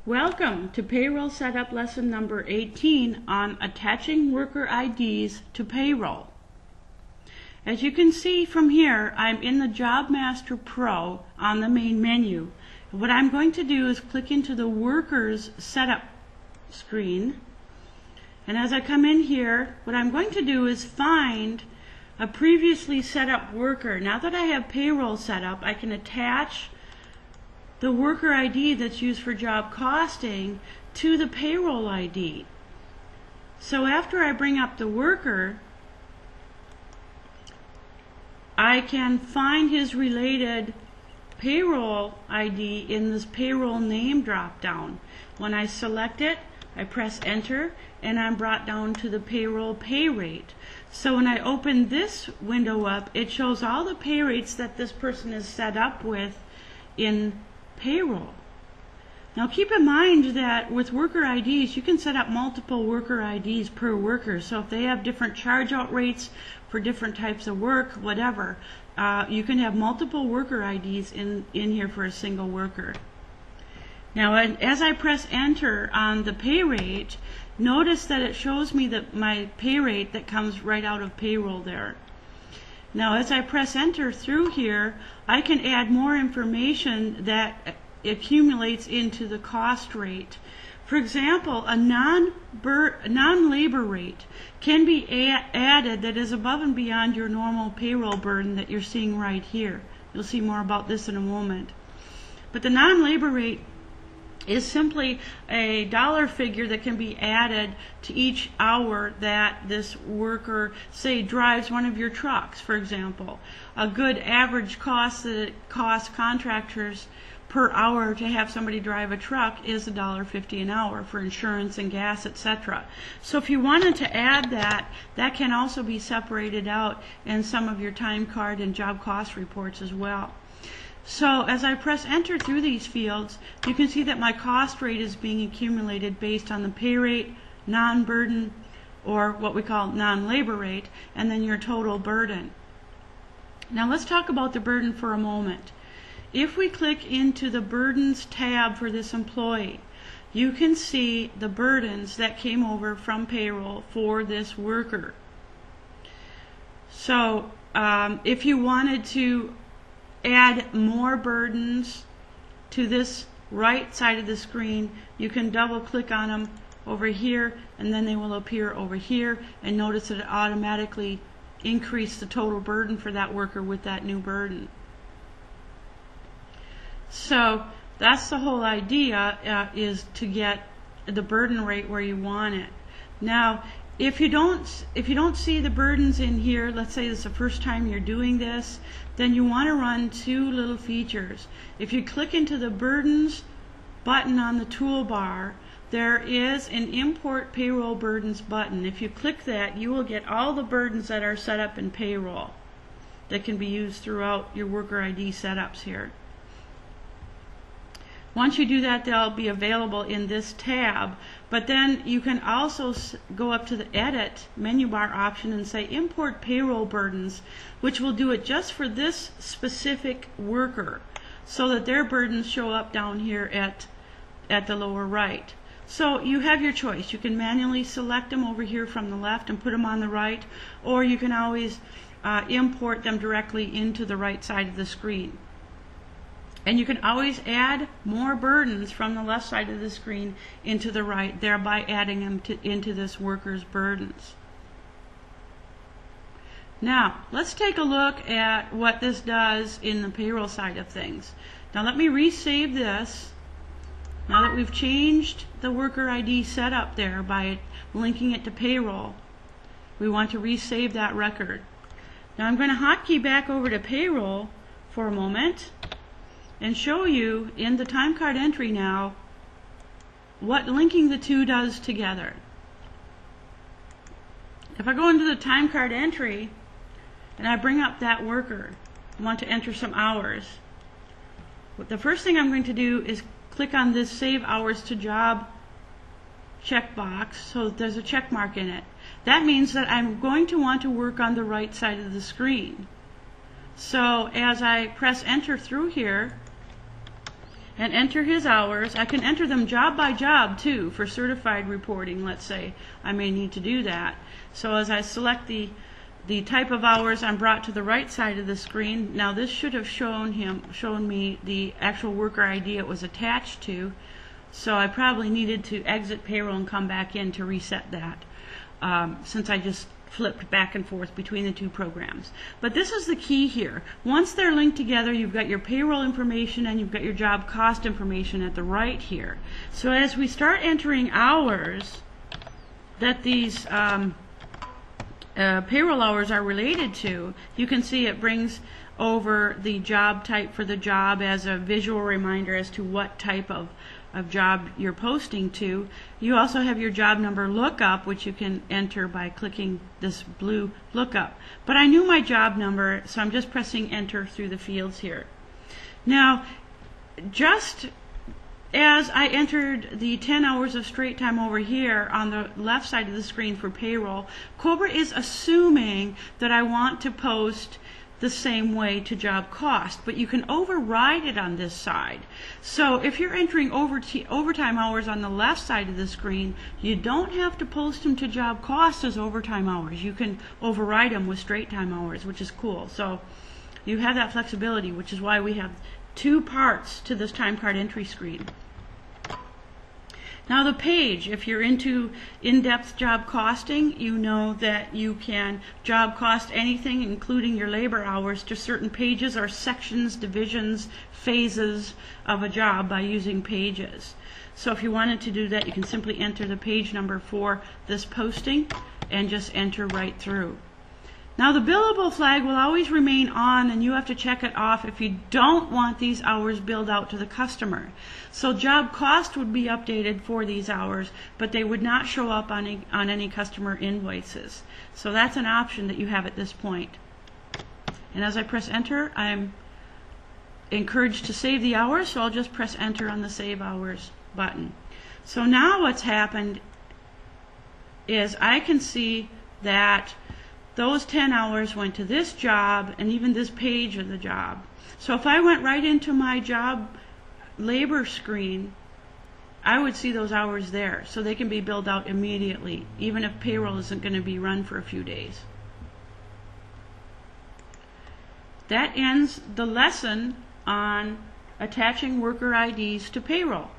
Welcome to Payroll Setup Lesson number 18 on attaching worker IDs to payroll. As you can see from here, I'm in the Job Master Pro on the main menu. What I'm going to do is click into the Workers Setup screen. And as I come in here, what I'm going to do is find a previously set up worker. Now that I have payroll set up, I can attach the worker ID that's used for job costing to the payroll ID. So after I bring up the worker, I can find his related payroll ID in this payroll name drop down. When I select it, I press enter and I'm brought down to the payroll pay rate. So when I open this window up, it shows all the pay rates that this person is set up with in payroll. Now keep in mind that with worker IDs, you can set up multiple worker IDs per worker. So if they have different charge out rates for different types of work, whatever, you can have multiple worker IDs in here for a single worker. Now as I press enter on the pay rate, notice that it shows me that my pay rate that comes right out of payroll there. Now as I press enter through here, I can add more information that accumulates into the cost rate. For example, a non-labor rate can be added that is above and beyond your normal payroll burden that you're seeing right here. You'll see more about this in a moment. But the non-labor rate is simply a dollar figure that can be added to each hour that this worker, say, drives one of your trucks, for example. A good average cost that it costs contractors per hour to have somebody drive a truck is $1.50 an hour for insurance and gas, etc. So if you wanted to add that, that can also be separated out in some of your time card and job cost reports as well. So as I press enter through these fields, you can see that my cost rate is being accumulated based on the pay rate, non-burden, or what we call non-labor rate, and then your total burden. Now let's talk about the burden for a moment. If we click into the burdens tab for this employee, you can see the burdens that came over from payroll for this worker. So if you wanted to add more burdens to this right side of the screen, you can double click on them over here and then they will appear over here, and notice that it automatically increased the total burden for that worker with that new burden. So that's the whole idea, is to get the burden rate where you want it. Now if you don't see the burdens in here, let's say this is the first time you're doing this, then you want to run two little features. If you click into the burdens button on the toolbar, there is an import payroll burdens button. If you click that, you will get all the burdens that are set up in payroll that can be used throughout your worker ID setups here. Once you do that, they'll be available in this tab, but then you can also go up to the edit menu bar option and say import payroll burdens, which will do it just for this specific worker so that their burdens show up down here at the lower right. So you have your choice. You can manually select them over here from the left and put them on the right, or you can always import them directly into the right side of the screen. And you can always add more burdens from the left side of the screen into the right, thereby adding them into this worker's burdens. Now, let's take a look at what this does in the payroll side of things. Now let me resave this. Now that we've changed the worker ID setup there by linking it to payroll, we want to resave that record. Now I'm going to hotkey back over to payroll for a moment and show you in the time card entry now what linking the two does together. If I go into the time card entry and I bring up that worker, I want to enter some hours. The first thing I'm going to do is click on this Save Hours to Job checkbox, so there's a check mark in it. That means that I'm going to want to work on the right side of the screen. So as I press enter through here, and enter his hours. I can enter them job by job too for certified reporting, let's say. I may need to do that. So as I select the type of hours, I'm brought to the right side of the screen. Now this should have shown me the actual worker ID it was attached to. So I probably needed to exit payroll and come back in to reset that, since I just flipped back and forth between the two programs. But this is the key here. Once they're linked together, you've got your payroll information and you've got your job cost information at the right here. So as we start entering hours that these payroll hours are related to, you can see it brings over the job type for the job as a visual reminder as to what type of job you're posting to. You also have your job number lookup, which you can enter by clicking this blue lookup. But I knew my job number, so I'm just pressing enter through the fields here. Now, just as I entered the 10 hours of straight time over here on the left side of the screen for payroll, Cobra is assuming that I want to post the same way to job cost, but you can override it on this side. So if you're entering overtime hours on the left side of the screen, you don't have to post them to job cost as overtime hours. You can override them with straight time hours, which is cool. So you have that flexibility, which is why we have two parts to this time card entry screen. Now the page, if you're into in-depth job costing, you know that you can job cost anything, including your labor hours, to certain pages or sections, divisions, phases of a job by using pages. So if you wanted to do that, you can simply enter the page number for this posting and just enter right through. Now the billable flag will always remain on, and you have to check it off if you don't want these hours billed out to the customer. So job cost would be updated for these hours, but they would not show up on any customer invoices. So that's an option that you have at this point. And as I press enter, I'm encouraged to save the hours, so I'll just press enter on the save hours button. So now what's happened is I can see that those 10 hours went to this job and even this page of the job. So if I went right into my job labor screen, I would see those hours there. So they can be billed out immediately, even if payroll isn't going to be run for a few days. That ends the lesson on attaching worker IDs to payroll.